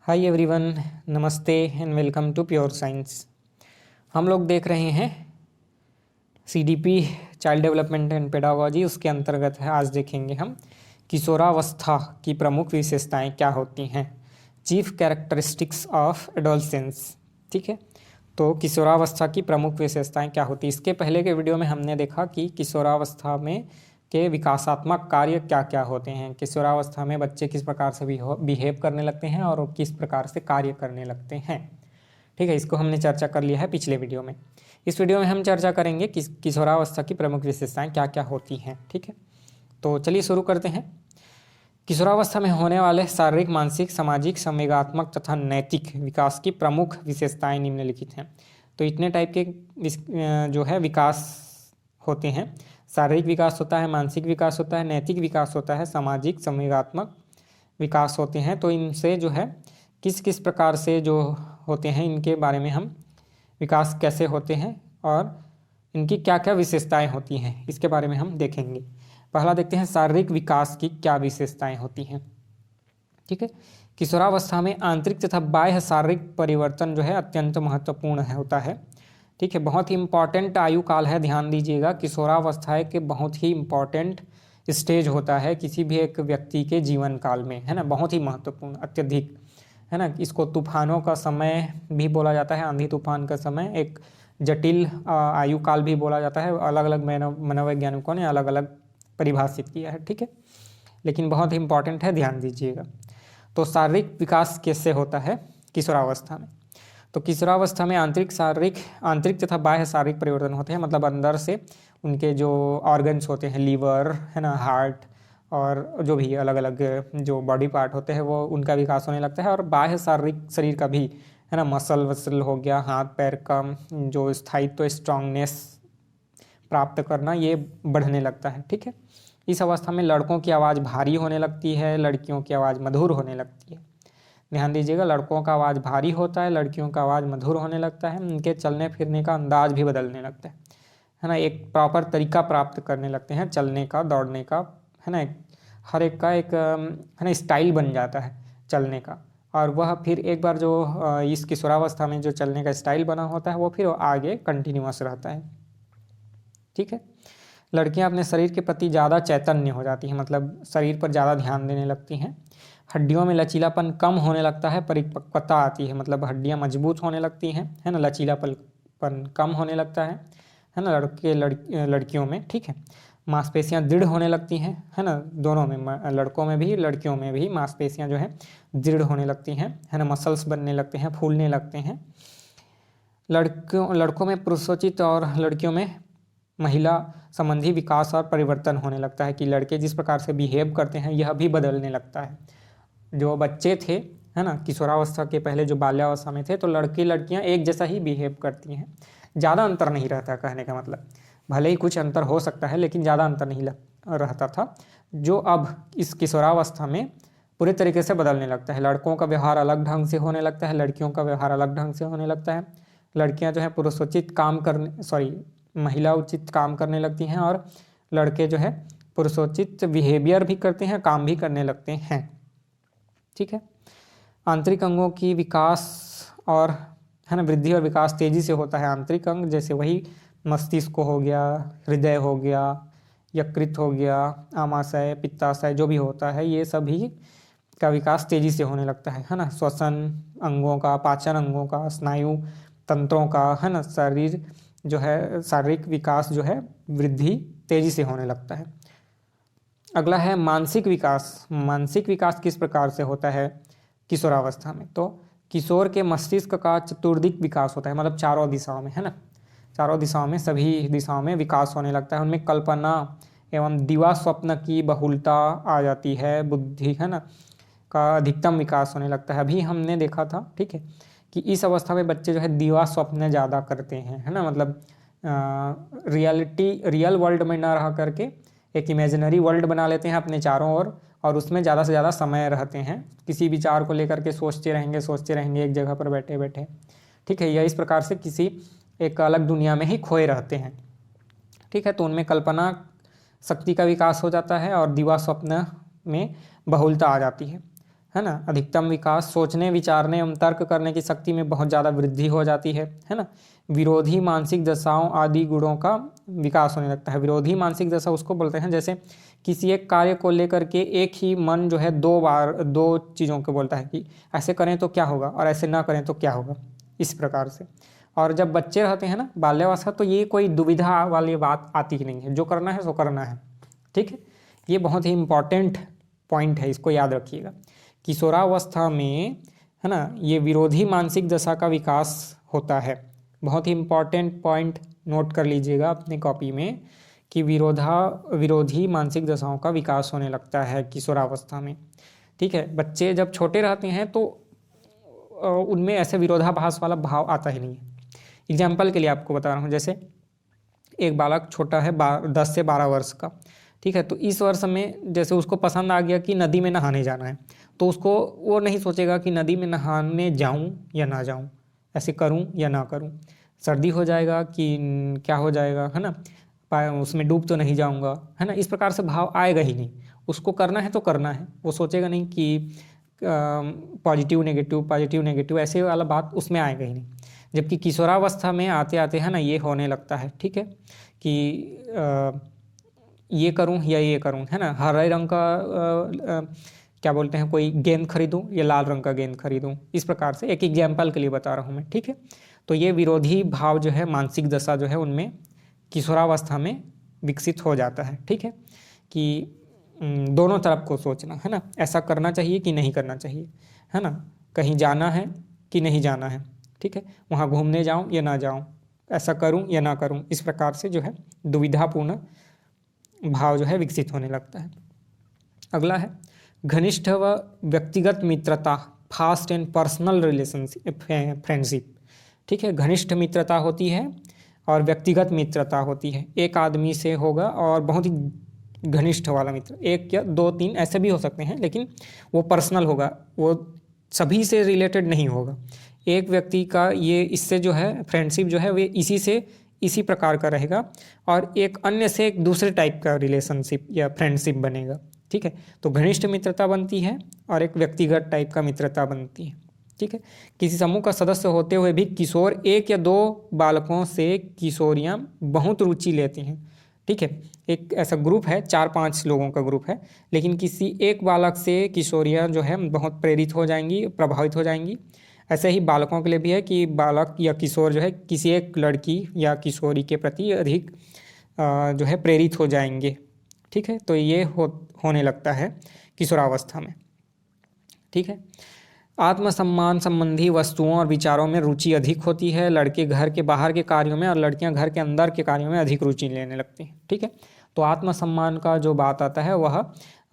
हाय everyone, नमस्ते and welcome to pure science. हम लोग देख रहे हैं CDP child development and pedagogy, उसके अंतर्गत है। आज देखेंगे हम किशोरावस्था की प्रमुख विशेषताएं क्या होती हैं, चीफ कैरेक्टरिस्टिक्स ऑफ एडोलसेंस। ठीक है, तो किशोरावस्था की प्रमुख विशेषताएं क्या होती हैं। इसके पहले के वीडियो में हमने देखा कि किशोरावस्था में के विकासात्मक कार्य क्या क्या होते हैं, किशोरावस्था में बच्चे किस प्रकार से बिहेव करने लगते हैं और किस प्रकार से कार्य करने लगते हैं। ठीक है, इसको हमने चर्चा कर लिया है पिछले वीडियो में। इस वीडियो में हम चर्चा करेंगे कि किशोरावस्था की प्रमुख विशेषताएं क्या क्या होती हैं। ठीक है, तो चलिए शुरू करते हैं। किशोरावस्था में होने वाले शारीरिक, मानसिक, सामाजिक, संवेगात्मक तथा नैतिक विकास की प्रमुख विशेषताएं निम्नलिखित हैं। तो इतने टाइप के जो है विकास होते हैं। शारीरिक विकास होता है, मानसिक विकास होता है, नैतिक विकास होता है, सामाजिक संवेगात्मक विकास होते हैं। तो इनसे जो है किस किस प्रकार से जो होते हैं, इनके बारे में हम विकास कैसे होते हैं और इनकी क्या क्या विशेषताएं होती हैं, इसके बारे में हम देखेंगे। पहला देखते हैं शारीरिक विकास की क्या विशेषताएं होती हैं। ठीक है, किशोरावस्था में आंतरिक तथा बाह्य शारीरिक परिवर्तन जो है अत्यंत महत्वपूर्ण होता है। ठीक है, बहुत ही इम्पॉर्टेंट आयु काल है, ध्यान दीजिएगा। किशोरावस्था के बहुत ही इम्पॉर्टेंट स्टेज होता है किसी भी एक व्यक्ति के जीवन काल में, है ना। बहुत ही महत्वपूर्ण, अत्यधिक, है ना। इसको तूफानों का समय भी बोला जाता है, आंधी तूफान का समय, एक जटिल आयु काल भी बोला जाता है। अलग अलग मनोवैज्ञानिकों ने अलग अलग परिभाषित किया है। ठीक है, लेकिन बहुत ही इंपॉर्टेंट है, ध्यान दीजिएगा। तो शारीरिक विकास कैसे होता है किशोरावस्था में। तो किशोरावस्था में आंतरिक तथा बाह्य शारीरिक परिवर्तन होते हैं। मतलब अंदर से उनके जो ऑर्गन्स होते हैं, लीवर, है ना, हार्ट और जो भी अलग अलग जो बॉडी पार्ट होते हैं, वो उनका विकास होने लगता है। और बाह्य शारीरिक शरीर का भी, है ना, मसल वसल हो गया, हाथ पैर का जो स्थायित्व, स्ट्रांगनेस प्राप्त करना, ये बढ़ने लगता है। ठीक है, इस अवस्था में लड़कों की आवाज़ भारी होने लगती है, लड़कियों की आवाज़ मधुर होने लगती है। ध्यान दीजिएगा, लड़कों का आवाज़ भारी होता है, लड़कियों का आवाज़ मधुर होने लगता है। उनके चलने फिरने का अंदाज भी बदलने लगता है ना। एक प्रॉपर तरीका प्राप्त करने लगते हैं चलने का, दौड़ने का, है ना। हर एक का एक, है ना, स्टाइल बन जाता है चलने का। और वह फिर एक बार जो इस किशोरावस्था में जो चलने का स्टाइल बना होता है, वो फिर आगे कंटिन्यूअस रहता है। ठीक है, लड़कियां अपने शरीर के प्रति ज़्यादा चैतन्य हो जाती हैं, मतलब शरीर पर ज़्यादा ध्यान देने लगती हैं। हड्डियों में लचीलापन कम होने लगता है, परिपक्वता आती है, मतलब हड्डियां मजबूत होने लगती हैं, है ना। लचीलापन कम होने लगता है ना, लड़कियों में। ठीक है, मांसपेशियां दृढ़ होने लगती हैं, है ना। दोनों में, लड़कों में भी लड़कियों में भी मांसपेशियां जो है दृढ़ होने लगती हैं, है ना। मसल्स बनने लगते हैं, फूलने लगते हैं। लड़कों में पुरुषोचित और लड़कियों में महिला संबंधी विकास और परिवर्तन होने लगता है कि लड़के जिस प्रकार से बिहेव करते हैं, यह भी बदलने लगता है। जो बच्चे थे, है ना, किशोरावस्था के पहले जो बाल्यावस्था में थे, तो लड़के लड़कियां एक जैसा ही बिहेव करती हैं, ज़्यादा अंतर नहीं रहता। कहने का मतलब, भले ही कुछ अंतर हो सकता है, लेकिन ज़्यादा अंतर नहीं रहता था, जो अब इस किशोरावस्था में पूरे तरीके से बदलने लगता है। लड़कों का व्यवहार अलग ढंग से होने लगता है, लड़कियों का व्यवहार अलग ढंग से होने लगता है। लड़कियां जो है पुरुषोचित काम करने, महिला उचित काम करने लगती हैं, और लड़के जो है पुरुषोचित बिहेवियर भी करते हैं, काम भी करने लगते हैं। ठीक है, आंतरिक अंगों की विकास और, है ना, वृद्धि और विकास तेजी से होता है। आंतरिक अंग जैसे वही मस्तिष्क हो गया, हृदय हो गया, यकृत हो गया, आमाशय, पित्ताशय, जो भी होता है, ये सभी का विकास तेजी से होने लगता है ना। श्वसन अंगों का, पाचन अंगों का, स्नायु तंत्रों का, है ना, शरीर जो है शारीरिक विकास जो है वृद्धि तेजी से होने लगता है। अगला है मानसिक विकास। मानसिक विकास किस प्रकार से होता है किशोरावस्था में। तो किशोर के मस्तिष्क का चतुर्दिक विकास होता है, मतलब चारों दिशाओं में, है ना, चारों दिशाओं में, सभी दिशाओं में विकास होने लगता है। उनमें कल्पना एवं दिवा स्वप्न की बहुलता आ जाती है, बुद्धि, है ना, का अधिकतम विकास होने लगता है। अभी हमने देखा था, ठीक है, कि इस अवस्था में बच्चे जो है दिवा स्वप्न ज़्यादा करते हैं, है ना। मतलब रियल वर्ल्ड में ना रह करके एक इमेजिनरी वर्ल्ड बना लेते हैं अपने चारों ओर, और उसमें ज़्यादा से ज़्यादा समय रहते हैं। किसी विचार को लेकर के सोचते रहेंगे एक जगह पर बैठे बैठे। ठीक है, यह इस प्रकार से किसी एक अलग दुनिया में ही खोए रहते हैं। ठीक है, तो उनमें कल्पना शक्ति का विकास हो जाता है और दिवा स्वप्न में बहुलता आ जाती है। है ना। अधिकतम विकास, सोचने विचारने एवं तर्क करने की शक्ति में बहुत ज़्यादा वृद्धि हो जाती है ना। विरोधी मानसिक दशाओं आदि गुणों का विकास होने लगता है। विरोधी मानसिक दशा उसको बोलते हैं जैसे किसी एक कार्य को लेकर के एक ही मन जो है दो बार दो चीज़ों को बोलता है कि ऐसे करें तो क्या होगा और ऐसे ना करें तो क्या होगा, इस प्रकार से। और जब बच्चे रहते हैं ना बाल्यावस्था, तो ये कोई दुविधा वाली बात आती ही नहीं है, जो करना है सो करना है, ठीक है। ये बहुत ही इम्पॉर्टेंट पॉइंट है, इसको याद रखिएगा। किशोरावस्था में, है ना, ये विरोधी मानसिक दशा का विकास होता है। बहुत ही इम्पॉर्टेंट पॉइंट नोट कर लीजिएगा अपने कॉपी में कि विरोधी मानसिक दशाओं का विकास होने लगता है किशोरावस्था में, ठीक है। बच्चे जब छोटे रहते हैं तो उनमें ऐसे विरोधाभास वाला भाव आता ही नहीं है। एग्जाम्पल के लिए आपको बता रहा हूँ, जैसे एक बालक छोटा है 10 से 12 वर्ष का, ठीक है। तो इस वर्ष में जैसे उसको पसंद आ गया कि नदी में नहाने जाना है, तो उसको वो नहीं सोचेगा कि नदी में नहाने जाऊं या ना जाऊं, ऐसे करूं या ना करूं, सर्दी हो जाएगा कि क्या हो जाएगा, है ना, उसमें डूब तो नहीं जाऊंगा, है ना। इस प्रकार से भाव आएगा ही नहीं। उसको करना है तो करना है, वो सोचेगा नहीं कि पॉजिटिव नेगेटिव ऐसे वाला बात उसमें आएगा ही नहीं। जबकि किशोरावस्था में आते आते, है ना, ये होने लगता है, ठीक है, कि ये करूं या ये करूं, है ना, हरे रंग का क्या बोलते हैं, कोई गेंद खरीदूं या लाल रंग का गेंद खरीदूं, इस प्रकार से एक एग्जाम्पल के लिए बता रहा हूं मैं, ठीक है। तो ये विरोधी भाव जो है, मानसिक दशा जो है, उनमें किशोरावस्था में विकसित हो जाता है, ठीक है। कि दोनों तरफ को सोचना, है ना, ऐसा करना चाहिए कि नहीं करना चाहिए, है ना, कहीं जाना है कि नहीं जाना है, ठीक है, वहाँ घूमने जाऊँ या ना जाऊँ, ऐसा करूँ या ना करूँ, इस प्रकार से जो है दुविधापूर्ण भाव जो है विकसित होने लगता है। अगला है घनिष्ठ व व्यक्तिगत मित्रता, fast and personal relationship, friendship, ठीक है। घनिष्ठ मित्रता होती है और व्यक्तिगत मित्रता होती है। एक आदमी से होगा और बहुत ही घनिष्ठ वाला मित्र, एक या दो तीन ऐसे भी हो सकते हैं, लेकिन वो पर्सनल होगा, वो सभी से रिलेटेड नहीं होगा। एक व्यक्ति का ये इससे जो है फ्रेंडशिप जो है वे इसी प्रकार का रहेगा, और एक अन्य से एक दूसरे टाइप का रिलेशनशिप या फ्रेंडशिप बनेगा, ठीक है। तो घनिष्ठ मित्रता बनती है और एक व्यक्तिगत टाइप का मित्रता बनती है, ठीक है। किसी समूह का सदस्य होते हुए भी किशोर एक या दो बालकों से किशोरियां बहुत रुचि लेती हैं, ठीक है। एक ऐसा ग्रुप है, 4-5 लोगों का ग्रुप है, लेकिन किसी एक बालक से किशोरियां जो है बहुत प्रेरित हो जाएंगी, प्रभावित हो जाएंगी। ऐसे ही बालकों के लिए भी है कि बालक या किशोर जो है किसी एक लड़की या किशोरी के प्रति अधिक जो है प्रेरित हो जाएंगे, ठीक है। तो ये होने लगता है किशोरावस्था में, ठीक है। आत्मसम्मान संबंधी वस्तुओं और विचारों में रुचि अधिक होती है। लड़के घर के बाहर के कार्यों में और लड़कियां घर के अंदर के कार्यों में अधिक रुचि लेने लगती हैं, ठीक है। तो आत्मसम्मान का जो बात आता है वह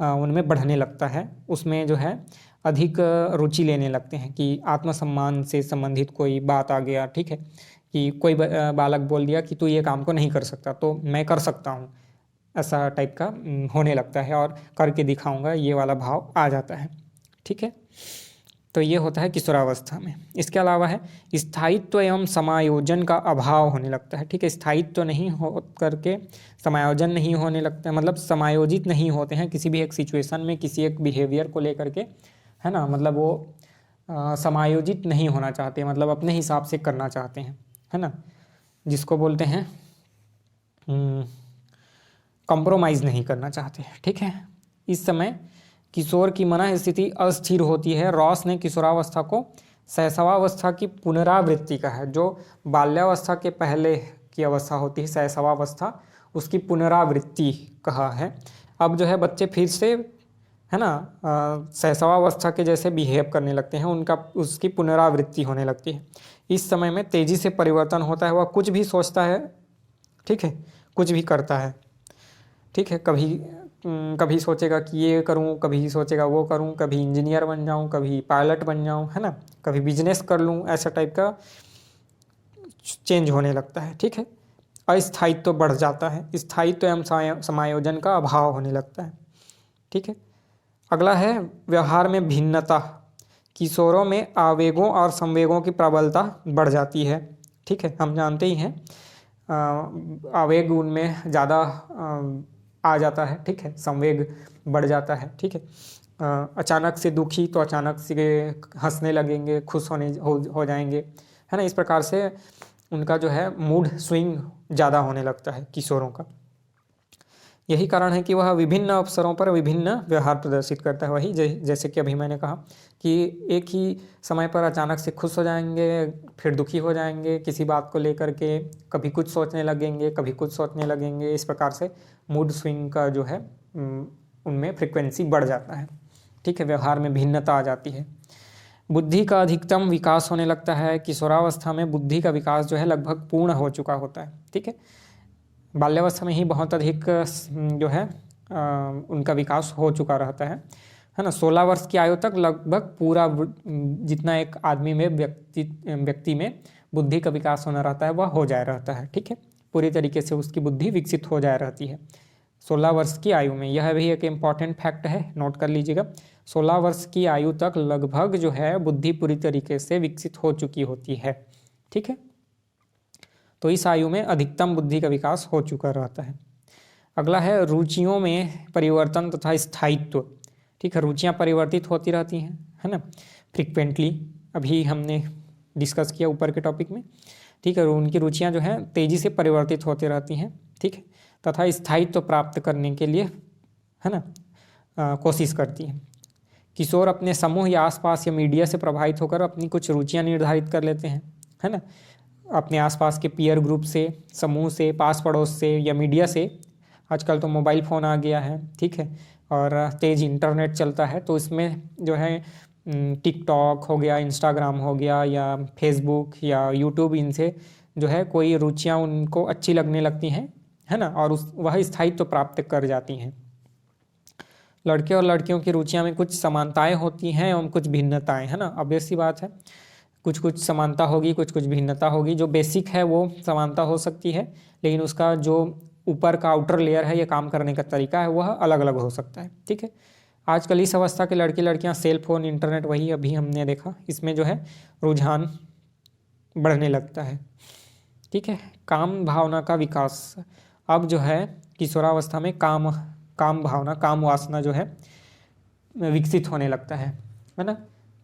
उनमें बढ़ने लगता है, उसमें जो है अधिक रुचि लेने लगते हैं कि आत्मसम्मान से संबंधित कोई बात आ गया, ठीक है, कि कोई बालक बोल दिया कि तू ये काम को नहीं कर सकता तो मैं कर सकता हूँ, ऐसा टाइप का होने लगता है, और करके दिखाऊंगा, ये वाला भाव आ जाता है, ठीक है। तो ये होता है किशोरावस्था में। इसके अलावा है स्थायित्व एवं समायोजन का अभाव होने लगता है, ठीक है। स्थायित्व नहीं हो करके समायोजन नहीं होने लगता है, मतलब समायोजित नहीं होते हैं किसी भी एक सिचुएशन में, किसी एक बिहेवियर को लेकर के, है ना, मतलब वो समायोजित नहीं होना चाहते, मतलब अपने हिसाब से करना चाहते हैं, है ना, जिसको बोलते हैं कॉम्प्रोमाइज़ नहीं करना चाहते, ठीक है। इस समय किशोर की मन स्थिति अस्थिर होती है। रॉस ने किशोरावस्था को शैशवावस्था की पुनरावृत्ति का है। जो बाल्यावस्था के पहले की अवस्था होती है शैशवावस्था, उसकी पुनरावृत्ति कहा है। अब जो है बच्चे फिर से, है ना, शैशवावस्था के जैसे बिहेव करने लगते हैं, उसकी पुनरावृत्ति होने लगती है। इस समय में तेज़ी से परिवर्तन होता है, वह कुछ भी सोचता है, ठीक है, कुछ भी करता है, ठीक है। कभी सोचेगा कि ये करूं, कभी सोचेगा वो करूं, कभी इंजीनियर बन जाऊं, कभी पायलट बन जाऊं, है ना, कभी बिजनेस कर लूं, ऐसा टाइप का चेंज होने लगता है, ठीक है। अस्थायित्व बढ़ जाता है, स्थायित्व एवं समायोजन का अभाव होने लगता है, ठीक है। अगला है व्यवहार में भिन्नता। किशोरों में आवेगों और संवेगों की प्रबलता बढ़ जाती है, ठीक है। हम जानते ही हैं आवेग उनमें ज़्यादा आ जाता है, ठीक है, संवेग बढ़ जाता है, ठीक है। अचानक से दुखी तो अचानक से हंसने लगेंगे, खुश हो जाएंगे, है ना। इस प्रकार से उनका जो है मूड स्विंग ज़्यादा होने लगता है किशोरों का। यही कारण है कि वह विभिन्न अवसरों पर विभिन्न व्यवहार प्रदर्शित करता है। वही जैसे कि अभी मैंने कहा कि एक ही समय पर अचानक से खुश हो जाएंगे, फिर दुखी हो जाएंगे किसी बात को लेकर के, कभी कुछ सोचने लगेंगे, कभी कुछ सोचने लगेंगे। इस प्रकार से मूड स्विंग का जो है उनमें फ्रिक्वेंसी बढ़ जाता है, ठीक है। व्यवहार में भिन्नता आ जाती है। बुद्धि का अधिकतम विकास होने लगता है। किशोरावस्था में बुद्धि का विकास जो है लगभग पूर्ण हो चुका होता है, ठीक है। बाल्यावस्था में ही बहुत अधिक जो है उनका विकास हो चुका रहता है ना। 16 वर्ष की आयु तक लगभग पूरा जितना एक आदमी में व्यक्ति में बुद्धि का विकास होना रहता है वह हो जाया रहता है, ठीक है। पूरी तरीके से उसकी बुद्धि विकसित हो जाया रहती है 16 वर्ष की आयु में। यह भी एक इम्पॉर्टेंट फैक्ट है, नोट कर लीजिएगा। 16 वर्ष की आयु तक लगभग जो है बुद्धि पूरी तरीके से विकसित हो चुकी होती है, ठीक है। तो इस आयु में अधिकतम बुद्धि का विकास हो चुका रहता है। अगला है रुचियों में परिवर्तन तथा स्थायित्व, ठीक है। रुचियाँ परिवर्तित होती रहती हैं, है ना, फ्रिक्वेंटली। अभी हमने डिस्कस किया ऊपर के टॉपिक में, ठीक है। उनकी रुचियाँ जो हैं तेज़ी से परिवर्तित होती रहती हैं, ठीक है, तथा स्थायित्व प्राप्त करने के लिए, है ना, कोशिश करती हैं। किशोर अपने समूह या आसपास या मीडिया से प्रभावित होकर अपनी कुछ रुचियाँ निर्धारित कर लेते हैं, है ना। अपने आसपास के पीयर ग्रुप से, समूह से, पास पड़ोस से या मीडिया से। आजकल तो मोबाइल फ़ोन आ गया है, ठीक है, और तेज़ इंटरनेट चलता है, तो इसमें जो है टिकटॉक हो गया, इंस्टाग्राम हो गया, या फेसबुक या यूट्यूब, इनसे जो है कोई रुचियाँ उनको अच्छी लगने लगती हैं, है ना, और वह स्थायित्व प्राप्त कर जाती हैं। लड़के और लड़कियों की रुचियाँ में कुछ समानताएं होती हैं एवं कुछ भिन्नताएं, है ना। ऑब्वियस सी बात है, कुछ कुछ समानता होगी, कुछ कुछ भिन्नता होगी। जो बेसिक है वो समानता हो सकती है, लेकिन उसका जो ऊपर का आउटर लेयर है, ये काम करने का तरीका है, वह अलग अलग हो सकता है, ठीक है। आजकल इस अवस्था के लड़के लड़कियां सेल फोन, इंटरनेट, वही अभी हमने देखा, इसमें जो है रुझान बढ़ने लगता है, ठीक है। काम भावना का विकास, अब जो है किशोरावस्था में काम भावना, काम वासना जो है विकसित होने लगता है ना।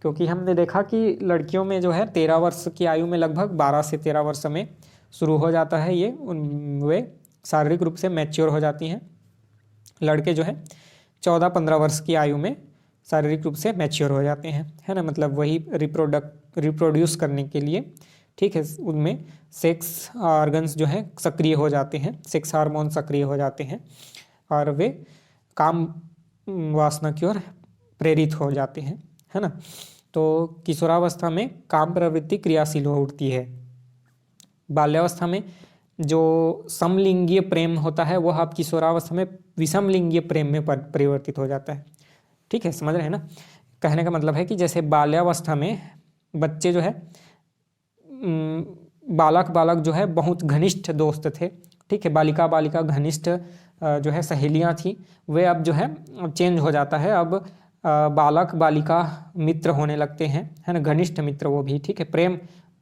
क्योंकि हमने देखा कि लड़कियों में जो है 13 वर्ष की आयु में लगभग 12 से 13 वर्ष में शुरू हो जाता है ये, वे शारीरिक रूप से मैच्योर हो जाती हैं। लड़के जो है 14-15 वर्ष की आयु में शारीरिक रूप से मैच्योर हो जाते हैं, है ना। मतलब वही रिप्रोड्यूस करने के लिए, ठीक है, उनमें सेक्स ऑर्गन्स जो है सक्रिय हो जाते हैं, सेक्स हार्मोन सक्रिय हो जाते हैं और वे काम वासना की ओर प्रेरित हो जाते हैं, है ना। तो किशोरावस्था में काम प्रवृत्ति क्रियाशील हो उठती है। बाल्यावस्था में जो समलिंगीय प्रेम होता है वह अब किशोरावस्था में विषमलिंगीय प्रेम में परिवर्तित हो जाता है, ठीक है। समझ रहे हैं ना। कहने का मतलब है कि जैसे बाल्यावस्था में बच्चे जो है बालक जो है बहुत घनिष्ठ दोस्त थे, ठीक है, बालिका घनिष्ठ जो है सहेलियां थी, वे अब जो है चेंज हो जाता है। अब बालक बालिका मित्र होने लगते हैं, है ना, घनिष्ठ मित्र वो भी, ठीक है। प्रेम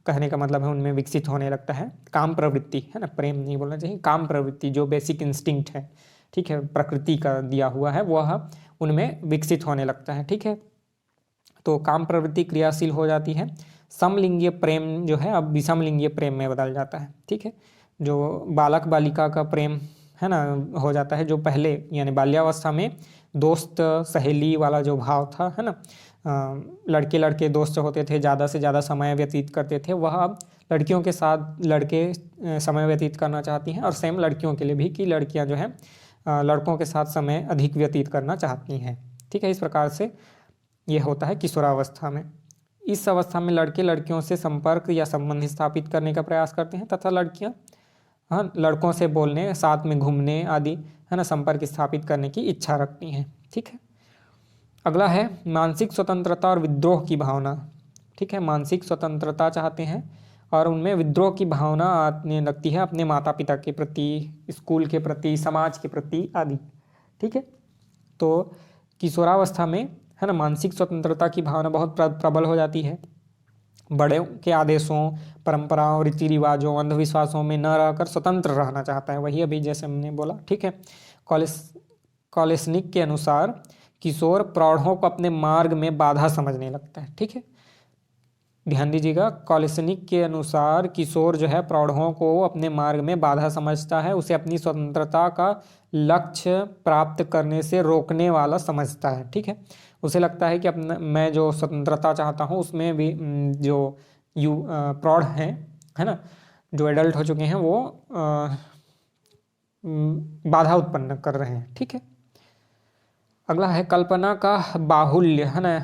कहने का मतलब है उनमें विकसित होने लगता है, काम प्रवृत्ति, है ना, प्रेम नहीं बोलना चाहिए, काम प्रवृत्ति जो बेसिक इंस्टिंक्ट है, ठीक है, प्रकृति का दिया हुआ है, वह उनमें विकसित होने लगता है, ठीक है। तो काम प्रवृत्ति क्रियाशील हो जाती है। समलिंगीय प्रेम जो है अब विषमलिंगीय प्रेम में बदल जाता है, ठीक है। जो बालक बालिका का प्रेम है ना हो जाता है, जो पहले यानी बाल्यावस्था में दोस्त सहेली वाला जो भाव था, है ना, लड़के लड़के दोस्त होते थे, ज़्यादा से ज़्यादा समय व्यतीत करते थे, वह अब लड़कियों के साथ लड़के समय व्यतीत करना चाहती हैं, और सेम लड़कियों के लिए भी कि लड़कियां जो है लड़कों के साथ समय अधिक व्यतीत करना चाहती हैं, ठीक है। इस प्रकार से ये होता है किशोरावस्था में। इस अवस्था में लड़के लड़कियों से संपर्क या संबंध स्थापित करने का प्रयास करते हैं तथा लड़कियां, हाँ, लड़कों से बोलने, साथ में घूमने आदि, है ना, संपर्क स्थापित करने की इच्छा रखती हैं, ठीक है। अगला है मानसिक स्वतंत्रता और विद्रोह की भावना, ठीक है। मानसिक स्वतंत्रता चाहते हैं और उनमें विद्रोह की भावना आने लगती है अपने माता पिता के प्रति, स्कूल के प्रति, समाज के प्रति आदि, ठीक है। तो किशोरावस्था में, है ना, मानसिक स्वतंत्रता की भावना बहुत प्रबल हो जाती है। बड़े के आदेशों, परंपराओं, रीति रिवाजों, अंधविश्वासों में न रहकर स्वतंत्र रहना चाहता है, वही अभी जैसे हमने बोला, ठीक है। कॉलेसनिक के अनुसार किशोर प्रौढ़ों को अपने मार्ग में बाधा समझने लगता है। ठीक है, ध्यान दीजिएगा, कॉलेसनिक के अनुसार किशोर जो है प्रौढ़ों को अपने मार्ग में बाधा समझता है, उसे अपनी स्वतंत्रता का लक्ष्य प्राप्त करने से रोकने वाला समझता है। ठीक है, उसे लगता है कि अपना मैं जो स्वतंत्रता चाहता हूँ उसमें भी जो प्रौढ़ हैं, है ना, जो एडल्ट हो चुके हैं वो बाधा उत्पन्न कर रहे हैं। ठीक है, अगला है कल्पना का बाहुल्य, है ना,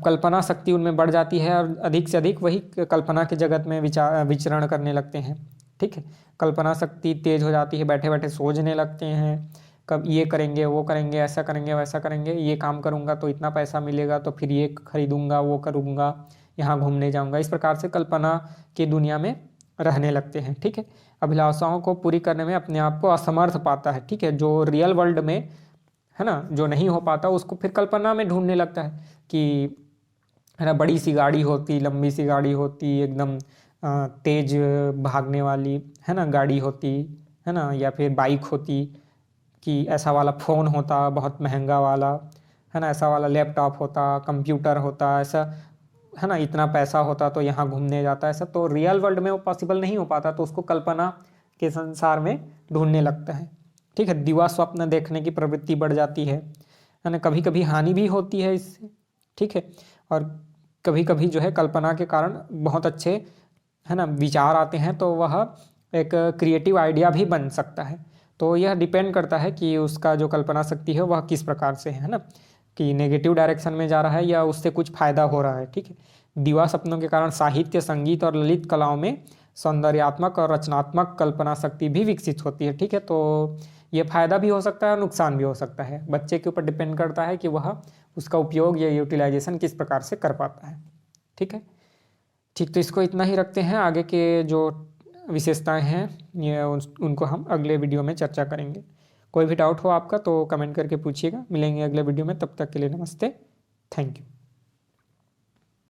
कल्पना शक्ति उनमें बढ़ जाती है और अधिक से अधिक वही कल्पना के जगत में विचरण करने लगते हैं। ठीक है, कल्पना शक्ति तेज हो जाती है, बैठे बैठे सोचने लगते हैं, कब ये करेंगे वो करेंगे, ऐसा करेंगे वैसा करेंगे, ये काम करूँगा तो इतना पैसा मिलेगा तो फिर ये खरीदूंगा वो करूँगा, यहाँ घूमने जाऊँगा, इस प्रकार से कल्पना की दुनिया में रहने लगते हैं। ठीक है, अभिलाषाओं को पूरी करने में अपने आप को असमर्थ पाता है। ठीक है, जो रियल वर्ल्ड में, है ना, जो नहीं हो पाता उसको फिर कल्पना में ढूंढने लगता है कि, है ना, बड़ी सी गाड़ी होती, लंबी सी गाड़ी होती, एकदम तेज भागने वाली, है ना, गाड़ी होती, है ना, या फिर बाइक होती, कि ऐसा वाला फ़ोन होता बहुत महंगा वाला, है ना, ऐसा वाला लैपटॉप होता, कंप्यूटर होता, ऐसा, है ना, इतना पैसा होता तो यहाँ घूमने जाता, ऐसा तो रियल वर्ल्ड में वो पॉसिबल नहीं हो पाता, तो उसको कल्पना के संसार में ढूंढने लगता है। ठीक है, दिवा स्वप्न देखने की प्रवृत्ति बढ़ जाती है ना, कभी कभी हानि भी होती है इससे। ठीक है, और कभी कभी जो है कल्पना के कारण बहुत अच्छे, है ना, विचार आते हैं, तो वह एक क्रिएटिव आइडिया भी बन सकता है। तो यह डिपेंड करता है कि उसका जो कल्पना शक्ति है वह किस प्रकार से है ना, कि नेगेटिव डायरेक्शन में जा रहा है या उससे कुछ फायदा हो रहा है। ठीक है, दिवा सपनों के कारण साहित्य, संगीत और ललित कलाओं में सौंदर्यात्मक और रचनात्मक कल्पना शक्ति भी विकसित होती है। ठीक है, तो ये फायदा भी हो सकता है और नुकसान भी हो सकता है, बच्चे के ऊपर डिपेंड करता है कि वह उसका उपयोग या यूटिलाइजेशन किस प्रकार से कर पाता है। ठीक है, ठीक, तो इसको इतना ही रखते हैं, आगे के जो विशेषताएं हैं ये उनको हम अगले वीडियो में चर्चा करेंगे। कोई भी डाउट हो आपका तो कमेंट करके पूछिएगा। मिलेंगे अगले वीडियो में, तब तक के लिए नमस्ते, थैंक यू।